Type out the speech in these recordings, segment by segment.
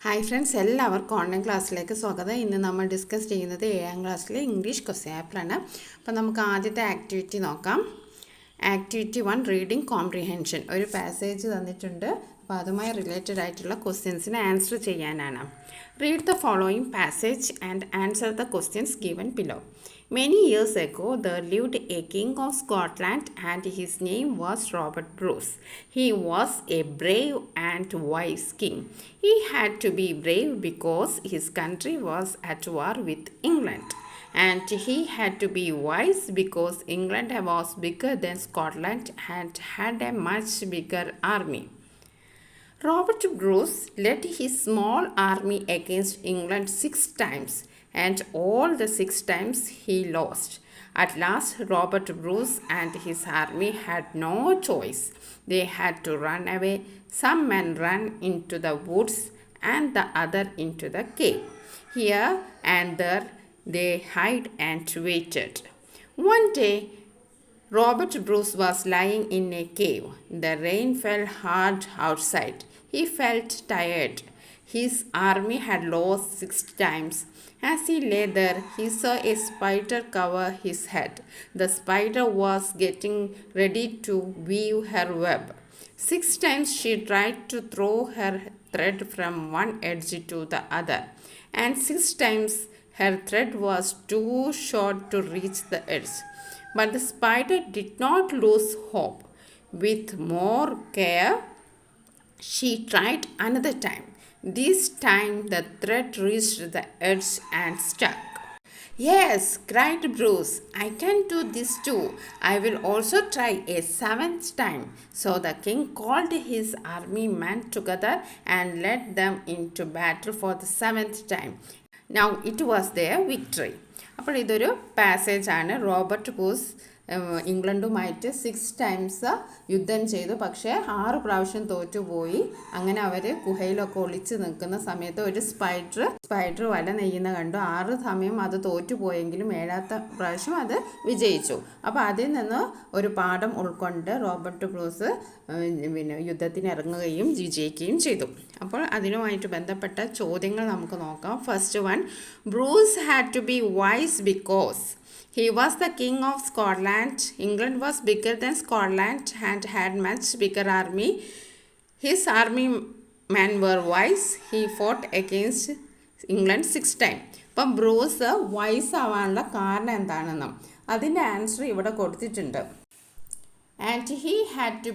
Hi friends, എല്ലാവർക്കും online ക്ലാസ്സിലേക്ക് സ്വാഗതം. ഇന്ന് നമ്മൾ ഡിസ്കസ് ചെയ്യുന്നത് 7ാം ക്ലാസ്സിലെ ഇംഗ്ലീഷ് ക്വസ്റ്റ്യൻ പേപ്പറാണ്. അപ്പോൾ നമുക്ക് ആദ്യത്തെ ആക്ടിവിറ്റി നോക്കാം. Activity 1 reading comprehension. ഒരു പാസേജ് തന്നിട്ടുണ്ട്, അപ്പോൾ അതുമായി റിലേറ്റഡ് ആയിട്ടുള്ള ക്വസ്റ്റ്യൻസിന് ആൻസർ ചെയ്യാനാണ്. Read the following passage and answer the questions given below. Many years ago, there lived a king of Scotland, and his name was Robert Bruce. He was a brave and wise king. He had to be brave because his country was at war with England. And he had to be wise because England was bigger than Scotland and had a much bigger army. Robert Bruce led his small army against England 6 times, and all the 6 times he lost. At last, Robert Bruce and his army had no choice. They had to run away. Some men ran into the woods and the other into the cave. Here and there they hid and waited. One day, Robert Bruce was lying in a cave. The rain fell hard outside. He felt tired. His army had lost 6 times. As he lay there, he saw a spider cover his head. The spider was getting ready to weave her web. 6 times she tried to throw her thread from one edge to the other, and 6 times her thread was too short to reach the edge. But the spider did not lose hope. With more care, she tried another time. This time the thread reached the edge and stuck. "Yes," cried Bruce, "I can do this too. I will also try a 7th time." So the king called his army men together and led them into battle for the 7th time. Now it was their victory. അപ്പോൾ ഇതൊരു പാസേജാണ്. Robert Bruce ഇംഗ്ലണ്ടുമായിട്ട് 6 times യുദ്ധം ചെയ്തു, പക്ഷേ 6 പ്രാവശ്യം തോറ്റുപോയി. അങ്ങനെ അവർ ഗുഹയിലൊക്കെ ഒളിച്ച് നിൽക്കുന്ന സമയത്ത് ഒരു സ്പൈഡർ വല നെയ്യുന്ന കണ്ടു. 6 സമയം അത് തോറ്റുപോയെങ്കിലും 7ാമത്തെ പ്രാവശ്യം അത് വിജയിച്ചു. അപ്പോൾ അതിൽ നിന്ന് ഒരു പാഠം ഉൾക്കൊണ്ട് റോബർട്ട് ബ്രൂസ് യുദ്ധത്തിന് ഇറങ്ങുകയും വിജയിക്കുകയും ചെയ്തു. അപ്പോൾ അതിനുമായിട്ട് ബന്ധപ്പെട്ട ചോദ്യങ്ങൾ നമുക്ക് നോക്കാം. First one, Bruce had to be wise because he was the king of Scotland. England was bigger than Scotland and had much bigger army. His army men were wise. He fought against England 6 times. അപ്പം Bruce vice ആവാനുള്ള കാരണം എന്താണെന്നും അതിൻ്റെ answer ഇവിടെ കൊടുത്തിട്ടുണ്ട്. And he had to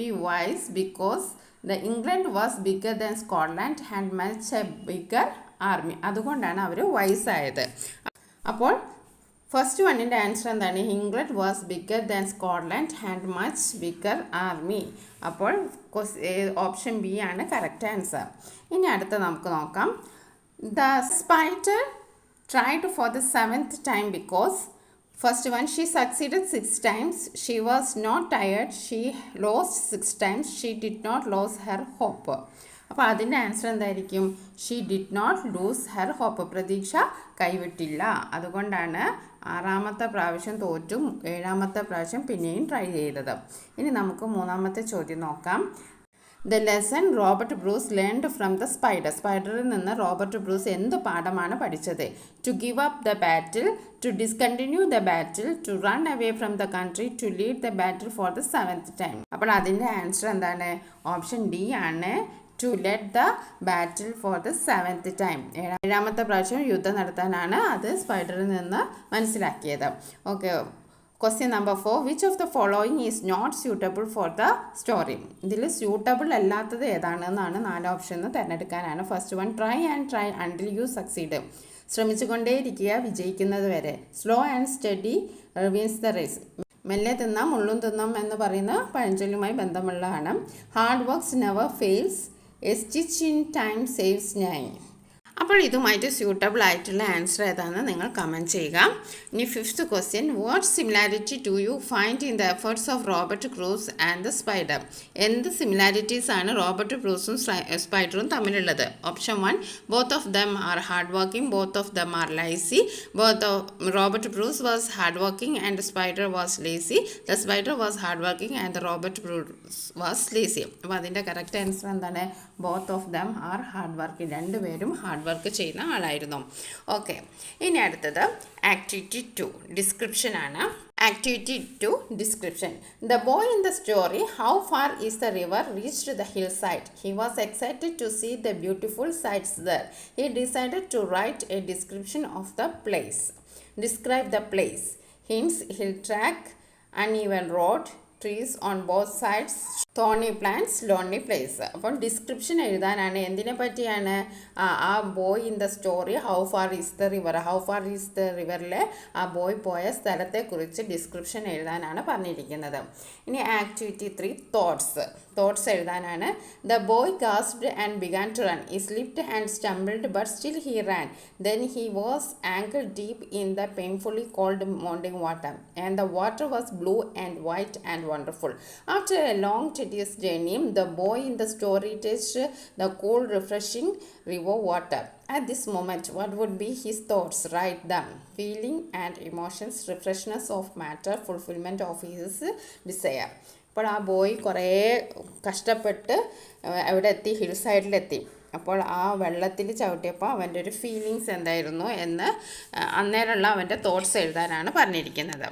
be wise because the England was bigger than Scotland and much a bigger army. അതുകൊണ്ടാണ് അവർ വൈസായത്. അപ്പോൾ first വണ്ണിൻ്റെ ആൻസർ എന്താണ്? England was bigger than Scotland and much bigger army. അപ്പോൾ ഓപ്ഷൻ ബി ആണ് correct answer. ഇനി അടുത്ത നമുക്ക് നോക്കാം. The spider tried four the 7th time because first one, she succeeded 6 times. She was not tired. She lost 6 times. She did not lose her hope. അപ്പോൾ അതിൻ്റെ answer എന്തായിരിക്കും? She did not lose her hope. പ്രതീക്ഷ കൈവിട്ടില്ല. അതുകൊണ്ടാണ് 6ാമത്തെ പ്രാവശ്യം തോറ്റും 7ാമത്തെ പ്രാവശ്യം പിന്നെയും try ചെയ്തത്. ഇനി നമുക്ക് 3ാമത്തെ ചോദ്യം നോക്കാം. The lesson Robert Bruce learned from the spider. സ്പൈഡറിൽ നിന്ന് റോബർട്ട് ബ്രൂസ് എന്ത് പാഠമാണ് പഠിച്ചത്? To give up the battle, to discontinue the battle, to run away from the country, to lead the battle for the 7th time. അപ്പോൾ അതിൻ്റെ answer എന്താണ്? Option D ആണ്, to led the battle for the 7th time. 7ാമത്തെ പ്രാവശ്യം യുദ്ധം നടത്താനാണ് അത് സ്പൈഡറിൽ നിന്ന് മനസ്സിലാക്കിയത്. Okay, question number 4, which of the following is not suitable for the story. ഇതിൽ സ്യൂട്ടബിൾ അല്ലാത്തത് ഏതാണെന്നാണ് 4 ഓപ്ഷൻ തിരഞ്ഞെടുക്കാനാണ്. First one, try and try until you succeed. ശ്രമിച്ചുകൊണ്ടേയിരിക്കുക വിജയിക്കുന്നത് വരെ. Slow and steady wins the race. മെല്ലെ തിന്നാം മുള്ളും തിന്നാം എന്ന് പറയുന്ന പഴഞ്ചൊല്ലുമായി ബന്ധമുള്ളതാണ്. Hard works never fails. A stitch in time saves 9. അപ്പോൾ ഇതുമായിട്ട് സ്യൂട്ടബിൾ ആയിട്ടുള്ള ആൻസർ ഏതാണെന്ന് നിങ്ങൾ കമൻറ്റ് ചെയ്യുക. ഇനി fifth question, what similarity do you find in the efforts of Robert Bruce and the spider? എന്ത് സിമിലാരിറ്റീസ് ആണ് റോബർട്ട് ക്രൂസും സ്പൈഡറും തമ്മിലുള്ളത്? Option 1, both of them are hard working, both of them are lazy. Robert Bruce was hard working and spider was lazy. The spider was hard working and Robert Bruce was lazy. അപ്പോൾ അതിൻ്റെ correct answer എന്താണ്? Both of them are hard working. രണ്ടുപേരും hard work ചെയ്യുന്ന ആളായിരുന്നു. Okay, ഇനി അടുത്തത് activity 2 description ആണ്. Activity 2 description. The boy in the story, how far is the river reached the hill side? He was excited to see the beautiful sights there. He decided to write a description of the place. Describe the place. Hints, hill track, uneven road, trees on both sides, thorny plants, lonely place. അപ്പോൾ description എഴുതാനാണ്. എന്തിനെ പറ്റിയാണ്? ആ boy in the story how far is the river, how far is the റിവറിലെ ആ boy പോയ സ്ഥലത്തെക്കുറിച്ച് description എഴുതാനാണ് പറഞ്ഞിരിക്കുന്നത്. ഇനി ആക്ടിവിറ്റി 3 തോട്ട്സ് എഴുതാനാണ്. The boy gasped and began to run. He slipped and stumbled but still he ran. Then he was ankle deep in the painfully cold morning water, and the water was blue and white and wonderful. After a long tedious journey, the boy in the story tasted the cool refreshing river water. At this moment, what would be his thoughts? Write them. Feeling and emotions, refreshness of matter, fulfillment of his desire. അപ്പോൾ ആ boy കുറേ കഷ്ടപ്പെട്ട് അവിടെ എത്തി, hill സൈഡിലെത്തി. അപ്പോൾ ആ വെള്ളത്തിൽ ചവിട്ടിയപ്പോൾ അവൻ്റെ ഒരു ഫീലിങ്സ് എന്തായിരുന്നു എന്ന് അന്നേരമുള്ള അവൻ്റെ തോട്ട്സ് എഴുതാനാണ് പറഞ്ഞിരിക്കുന്നത്.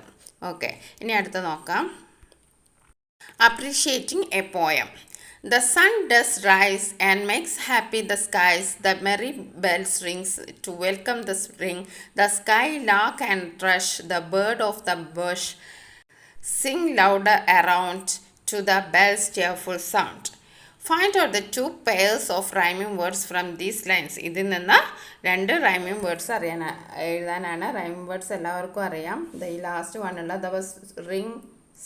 ഓക്കെ, ഇനി അടുത്ത നോക്കാം. Appreciating A poem. The sun does rise and makes happy the skies. The merry bells rings to welcome the spring. The sky lark and thrush, the bird of the bush, sing louder around to the bell's cheerful sound. Find out the 2 pairs of rhyming words from these lines. ഇതിൽ നിന്ന് 2 rhyming words എഴുതാനാണ്. Rhyming words എല്ലാവർക്കും അറിയാം. ഈ last വണ്ണുള്ള the ring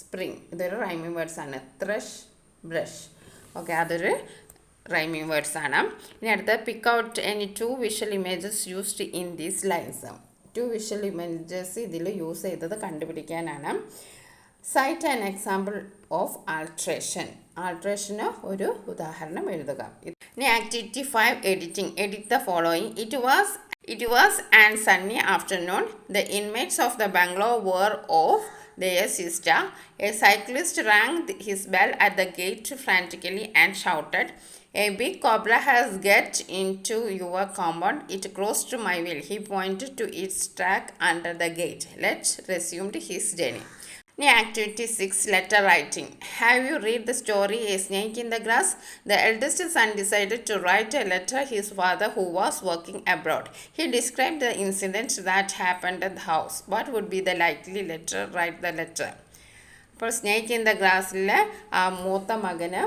spring, ഇതൊരു rhyming words ആണ്. Thrush, brush. Okay, അതൊരു റൈമിംഗ് വേർഡ്സ് ആണ്. ഇനി അടുത്ത, pick out any 2 visual images used in these lines. 2 visual images ഇതിൽ യൂസ് ചെയ്തത് കണ്ടുപിടിക്കാനാണ്. Cite an example of alteration. ആൾട്രേഷന് ഒരു ഉദാഹരണം എഴുതുക. ഇനി activity 5 editing. Edit the following. It was an sunny afternoon. The inmates of the bungalow were off their siesta. A cyclist rang his bell at the gate frantically and shouted, "A big cobra has get into your compound. It crossed my wheel." He pointed to its track under the gate. Let's resume his journey. Activity 6 letter writing. Have you read the story A Snake in the Grass? The eldest son decided to write a letter to his father who was working abroad. He described the incident that happened at the house. What would be the likely letter? Write the letter. അപ്പോൾ snake in the ഗ്രാസിലെ ആ മൂത്ത മകന്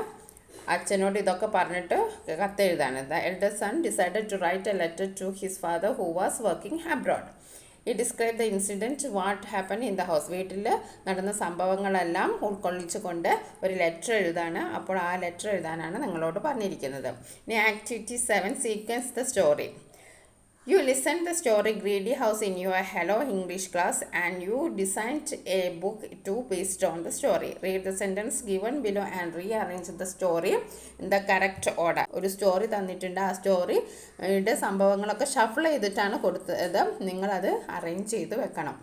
അച്ഛനോട് ഇതൊക്കെ പറഞ്ഞിട്ട് കത്തെഴുതാണ്. The elder son decided to write a letter to his father who was working abroad. ഈ describe the incident what happen in the house. വീട്ടിൽ നടന്ന സംഭവങ്ങളെല്ലാം ഉൾക്കൊള്ളിച്ചുകൊണ്ട് ഒരു ലെറ്റർ എഴുതാണ്. അപ്പോൾ ആ ലെറ്റർ എഴുതാനാണ് നിങ്ങളോട് പറഞ്ഞിരിക്കുന്നത്. ഇനി activity 7 sequence the story. You listened the story Greedy House in your Hello English class and you designed a book too based on the story. Read the sentence given below and rearrange the story in the correct order. ഒരു story തന്നിട്ടുണ്ട്. ആ സ്റ്റോറിയുടെ സംഭവങ്ങളൊക്കെ shuffle ചെയ്തിട്ടാണ് കൊടുത്തത്. നിങ്ങളത് arrange ചെയ്ത് വെക്കണം.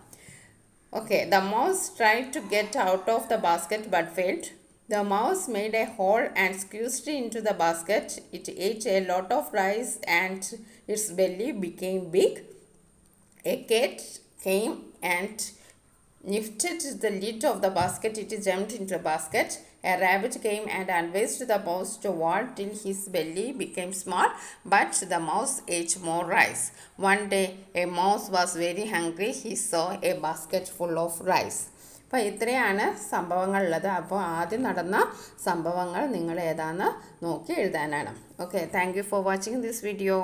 Okay, the mouse tried to get out of the basket but failed. The mouse made a hole and squeezed into the basket. It ate a lot of rice and its belly became big. A cat came and lifted the lid of the basket. It jumped into the basket. A rabbit came and unveiled the mouse to walk till his belly became small, but the mouse ate more rice. One day, a mouse was very hungry. He saw a basket full of rice. അപ്പോൾ ഇത്രയാണ് സംഭവങ്ങളുള്ളത്. അപ്പോൾ ആദ്യം നടന്ന സംഭവങ്ങൾ നിങ്ങൾ ഏതാണെന്ന് നോക്കി എഴുതാനാണ്. Okay, thank you for watching this video.